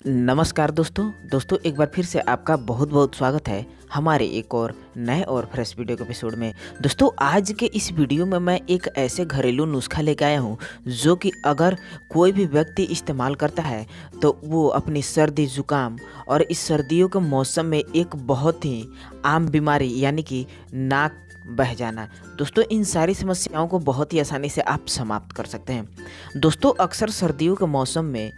नमस्कार दोस्तों एक बार फिर से आपका बहुत बहुत स्वागत है हमारे एक और नए और फ्रेश वीडियो के एपिसोड में। दोस्तों आज के इस वीडियो में मैं एक ऐसे घरेलू नुस्खा लेके आया हूँ जो कि अगर कोई भी व्यक्ति इस्तेमाल करता है तो वो अपनी सर्दी ज़ुकाम और इस सर्दियों के मौसम में एक बहुत ही आम बीमारी यानी कि नाक बह जाना, दोस्तों इन सारी समस्याओं को बहुत ही आसानी से आप समाप्त कर सकते हैं। दोस्तों अक्सर सर्दियों के मौसम में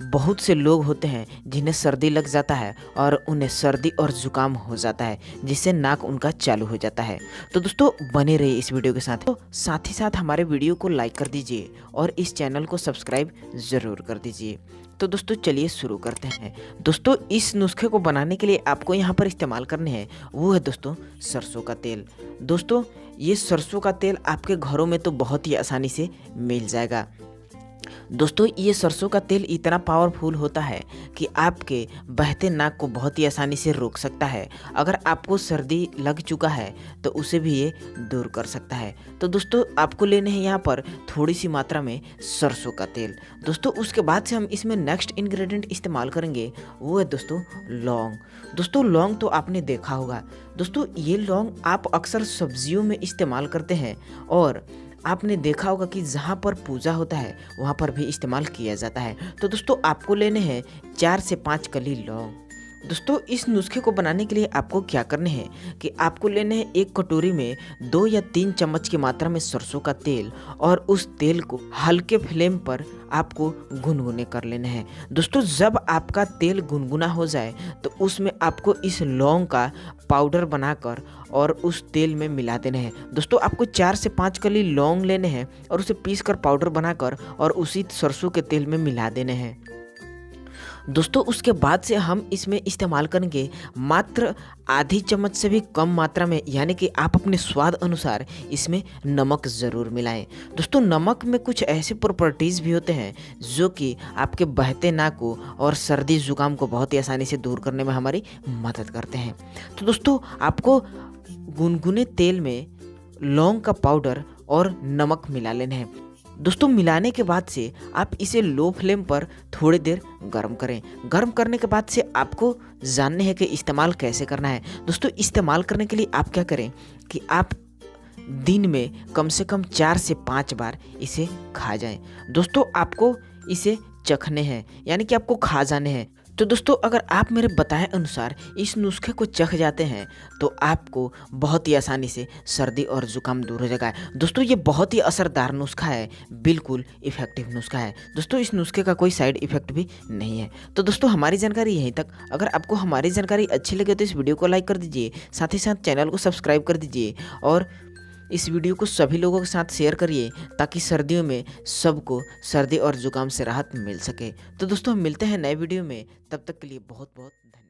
बहुत से लोग होते हैं जिन्हें सर्दी लग जाता है और उन्हें सर्दी और ज़ुकाम हो जाता है जिससे नाक उनका चालू हो जाता है। तो दोस्तों बने रहिए इस वीडियो के साथ। तो साथ ही साथ हमारे वीडियो को लाइक कर दीजिए और इस चैनल को सब्सक्राइब ज़रूर कर दीजिए। तो दोस्तों चलिए शुरू करते हैं। दोस्तों इस नुस्खे को बनाने के लिए आपको यहाँ पर इस्तेमाल करने हैं वो है दोस्तों सरसों का तेल। दोस्तों ये सरसों का तेल आपके घरों में तो बहुत ही आसानी से मिल जाएगा। दोस्तों ये सरसों का तेल इतना पावरफुल होता है कि आपके बहते नाक को बहुत ही आसानी से रोक सकता है। अगर आपको सर्दी लग चुका है तो उसे भी ये दूर कर सकता है। तो दोस्तों आपको लेने हैं यहाँ पर थोड़ी सी मात्रा में सरसों का तेल। दोस्तों उसके बाद से हम इसमें नेक्स्ट इंग्रेडिएंट इस्तेमाल करेंगे वो है दोस्तों लौंग। दोस्तों लौंग तो आपने देखा होगा। दोस्तों ये लौंग आप अक्सर सब्जियों में इस्तेमाल करते हैं और आपने देखा होगा कि जहाँ पर पूजा होता है वहाँ पर भी इस्तेमाल किया जाता है। तो दोस्तों आपको लेने हैं 4 से 5 कली लौंग। दोस्तों इस नुस्खे को बनाने के लिए आपको क्या करने हैं कि आपको लेने हैं एक कटोरी में 2 या 3 चम्मच की मात्रा में सरसों का तेल और उस तेल को हल्के फ्लेम पर आपको गुनगुने कर लेना है। दोस्तों जब आपका तेल गुनगुना हो जाए तो उसमें आपको इस लौंग का पाउडर बनाकर और उस तेल में मिला देना है। दोस्तों आपको 4 से 5 कली लौंग लेने हैं और उसे पीस कर पाउडर बनाकर और उसी सरसों के तेल में मिला देने हैं। दोस्तों उसके बाद से हम इसमें इस्तेमाल करेंगे मात्र आधी चम्मच से भी कम मात्रा में, यानी कि आप अपने स्वाद अनुसार इसमें नमक ज़रूर मिलाएं। दोस्तों नमक में कुछ ऐसे प्रॉपर्टीज़ भी होते हैं जो कि आपके बहते नाक को और सर्दी ज़ुकाम को बहुत ही आसानी से दूर करने में हमारी मदद करते हैं। तो दोस्तों आपको गुनगुने तेल में लौंग का पाउडर और नमक मिला लेना है। दोस्तों मिलाने के बाद से आप इसे लो फ्लेम पर थोड़ी देर गर्म करें। गर्म करने के बाद से आपको जानने हैं कि इस्तेमाल कैसे करना है। दोस्तों इस्तेमाल करने के लिए आप क्या करें कि आप दिन में कम से कम 4 से 5 बार इसे खा जाएं। दोस्तों आपको इसे चखने हैं यानी कि आपको खा जाने हैं। तो दोस्तों अगर आप मेरे बताए अनुसार इस नुस्खे को चख जाते हैं तो आपको बहुत ही आसानी से सर्दी और ज़ुकाम दूर हो जाएगा। दोस्तों ये बहुत ही असरदार नुस्खा है, बिल्कुल इफ़ेक्टिव नुस्खा है। दोस्तों इस नुस्खे का कोई साइड इफ़ेक्ट भी नहीं है। तो दोस्तों हमारी जानकारी यहीं तक। अगर आपको हमारी जानकारी अच्छी लगे तो इस वीडियो को लाइक कर दीजिए, साथ ही साथ चैनल को सब्सक्राइब कर दीजिए और इस वीडियो को सभी लोगों के साथ शेयर करिए ताकि सर्दियों में सबको सर्दी और ज़ुकाम से राहत मिल सके। तो दोस्तों हम मिलते हैं नए वीडियो में, तब तक के लिए बहुत बहुत धन्यवाद।